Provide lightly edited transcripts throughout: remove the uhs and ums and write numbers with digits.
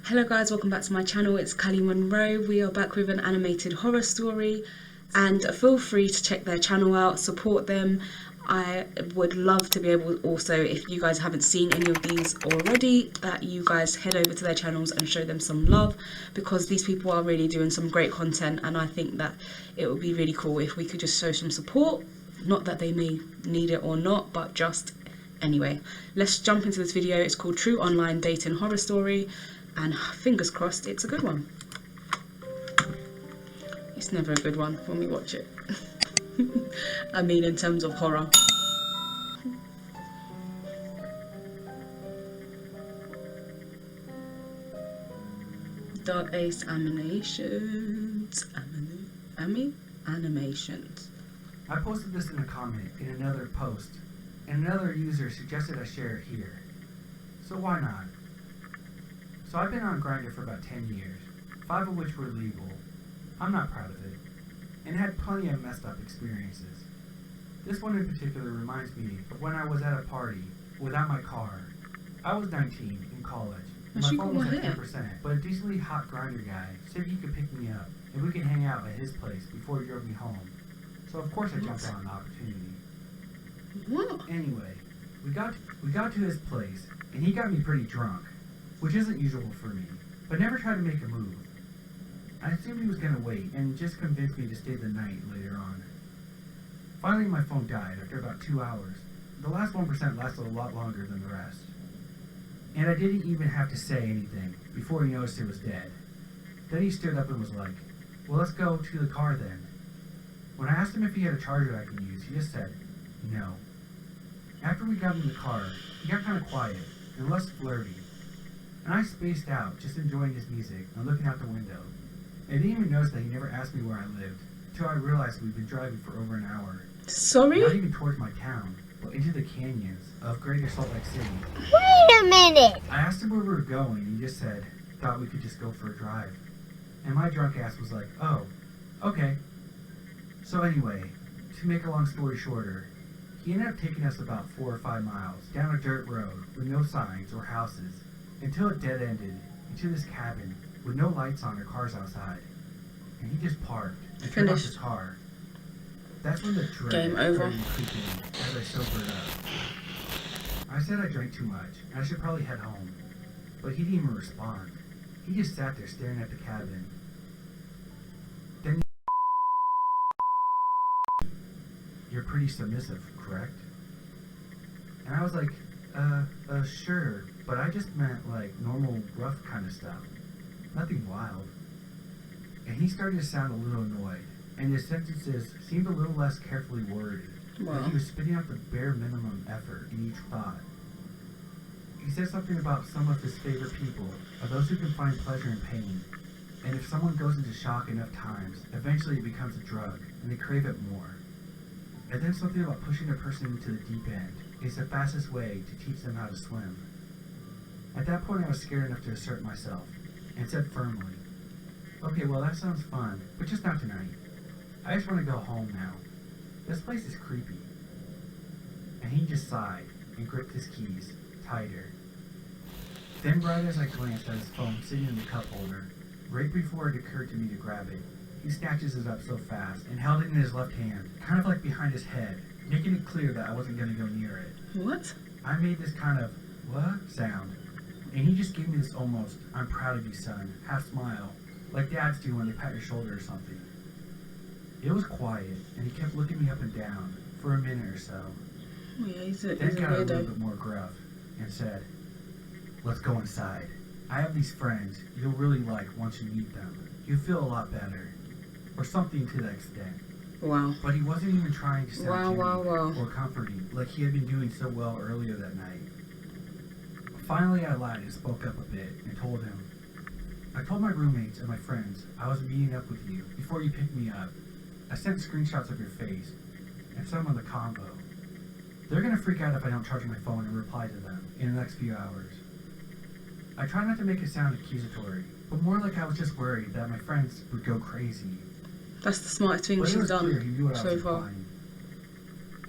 Hello guys, welcome back to my channel. It's kaliMonroe. We are back with an animated horror story, and feel free to check their channel out, support them. I would love to be able also, if you guys haven't seen any of these already, that you guys head over to their channels and show them some love, because these people are really doing some great content, and I think that it would be really cool if we could just show some support. Not that they may need it or not, but just anyway. Let's jump into this video. It's called True Online Dating Horror Story, and fingers crossed it's a good one. It's never a good one when we watch it. I mean, in terms of horror. Dark Ace Animations. Animations. I posted this in a comment in another post, and another user suggested I share it here. So why not? So I've been on Grindr for about 10 years, 5 of which were legal. I'm not proud of it, and had plenty of messed up experiences. This one in particular reminds me of when I was at a party without my car. I was 19 in college, and my phone was at 10%, but a decently hot Grindr guy said he could pick me up, and we could hang out at his place before he drove me home. So of course I jumped on the opportunity. What? Anyway, we got to his place, and he got me pretty drunk, which isn't usual for me, but never tried to make a move. I assumed he was going to wait and just convinced me to stay the night later on. Finally, my phone died after about 2 hours. The last 1% lasted a lot longer than the rest. And I didn't even have to say anything before he noticed it was dead. Then he stood up and was like, "Well, let's go to the car then." When I asked him if he had a charger I could use, he just said, "No." After we got in the car, he got kind of quiet and less flirty. And I spaced out, just enjoying his music and looking out the window. I didn't even notice that he never asked me where I lived, until I realized we'd been driving for over an hour. Sorry? Not even towards my town, but into the canyons of Greater Salt Lake City. Wait a minute! I asked him where we were going, and he just said, thought we could just go for a drive. And my drunk ass was like, "Oh, okay." So anyway, to make a long story shorter, he ended up taking us about 4 or 5 miles down a dirt road with no signs or houses, until it dead-ended into this cabin with no lights on or cars outside. And he just parked and turned off his car. That's when the dread Game over. started creeping as I sobered up. I said I drank too much and I should probably head home, but he didn't even respond. He just sat there staring at the cabin. Then "You're pretty submissive, correct?" And I was like, sure, but I just meant like normal rough kind of stuff. Nothing wild." And he started to sound a little annoyed, and his sentences seemed a little less carefully worded. Wow. Like he was spitting out the bare minimum effort in each thought. He said something about some of his favorite people are those who can find pleasure in pain, and if someone goes into shock enough times, eventually it becomes a drug, and they crave it more. And then something about pushing a person into the deep end is the fastest way to teach them how to swim. At that point, I was scared enough to assert myself, and said firmly, "Okay, well that sounds fun, but just not tonight. I just want to go home now. This place is creepy." And he just sighed and gripped his keys tighter. Then right as I glanced at his phone sitting in the cup holder, right before it occurred to me to grab it, he snatches it up so fast and held it in his left hand, kind of like behind his head, making it clear that I wasn't going to go near it. What? I made this kind of, "What?" sound, and he just gave me this almost, "I'm proud of you, son," half smile, like dads do when they pat your shoulder or something. It was quiet, and he kept looking me up and down for a minute or so. Oh yeah, he's a Then got a little weirdo. bit more gruff and said, "Let's go inside. I have these friends you'll really like once you meet them. You'll feel a lot better," or something to that extent. Wow. But he wasn't even trying to sound Wow. or comforting, like he had been doing so well earlier that night. Finally, I lied and spoke up a bit and told him, "I told my roommates and my friends I was meeting up with you before you picked me up. I sent screenshots of your face and some on the convo. They're gonna freak out if I don't charge my phone and reply to them in the next few hours." I tried not to make it sound accusatory, but more like I was just worried that my friends would go crazy. That's the smartest thing But it she's was clear he done knew what I so was far. implying.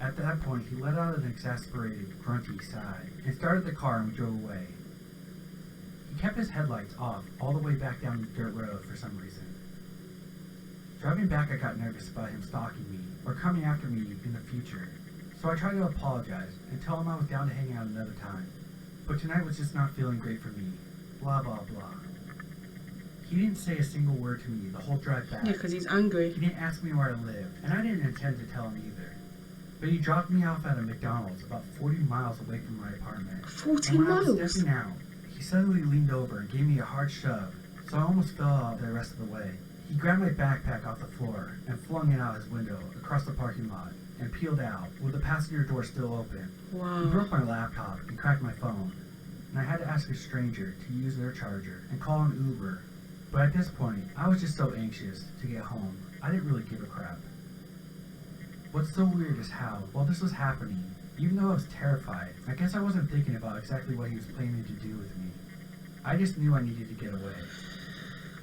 At that point, he let out an exasperated, grunty sigh and started the car and we drove away. He kept his headlights off all the way back down the dirt road for some reason. Driving back, I got nervous about him stalking me or coming after me in the future, so I tried to apologize and tell him I was down to hang out another time, but tonight was just not feeling great for me, blah blah blah. He didn't say a single word to me the whole drive back. Yeah, because he's angry. He didn't ask me where I lived, and I didn't intend to tell him either. But he dropped me off at a McDonald's about 40 miles away from my apartment. 40 and when miles? I was stepping out, he suddenly leaned over and gave me a hard shove, so I almost fell out the rest of the way. He grabbed my backpack off the floor and flung it out his window across the parking lot and peeled out with the passenger door still open. Wow. He broke my laptop and cracked my phone, and I had to ask a stranger to use their charger and call an Uber. But at this point, I was just so anxious to get home, I didn't really give a crap. What's so weird is how, while this was happening, even though I was terrified, I guess I wasn't thinking about exactly what he was planning to do with me. I just knew I needed to get away.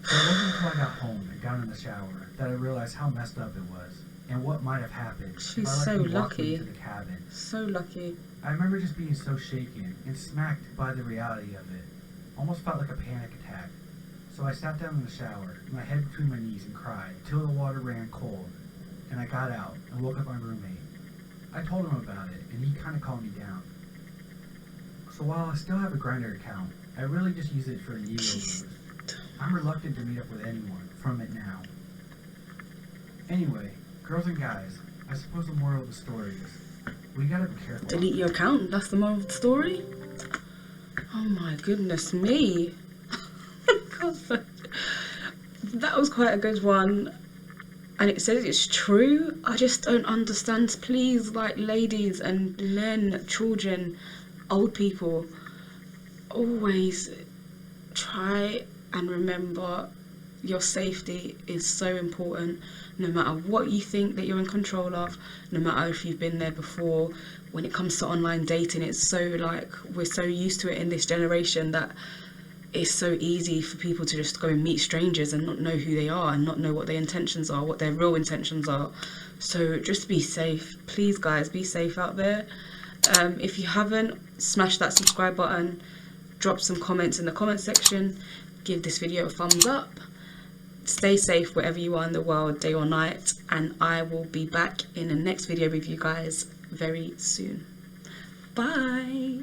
So it wasn't until I got home and got in the shower that I realized how messed up it was and what might have happened She's if I let so him walk me lucky. into the cabin. So lucky. I remember just being so shaken and smacked by the reality of it. Almost felt like a panic attack. So I sat down in the shower, my head between my knees, and cried till the water ran cold. And I got out and woke up my roommate. I told him about it, and he kind of calmed me down. So while I still have a Grindr account, I really just use it for an ego boost. I'm reluctant to meet up with anyone from it now. Anyway, girls and guys, I suppose the moral of the story is, we gotta be careful. Delete your account, that's the moral of the story? Oh my goodness me. God, that was quite a good one. And it says it's true. I just don't understand. Please, like, ladies and men, children, old people, always try and remember your safety is so important. No matter what you think that you're in control of, no matter if you've been there before. When it comes to online dating, it's so, like, we're so used to it in this generation that it's so easy for people to just go and meet strangers and not know who they are and not know what their intentions are, what their real intentions are. So just be safe. Please, guys, be safe out there. If you haven't, smash that subscribe button, drop some comments in the comment section, give this video a thumbs up. Stay safe wherever you are in the world, day or night, and I will be back in the next video with you guys very soon. Bye.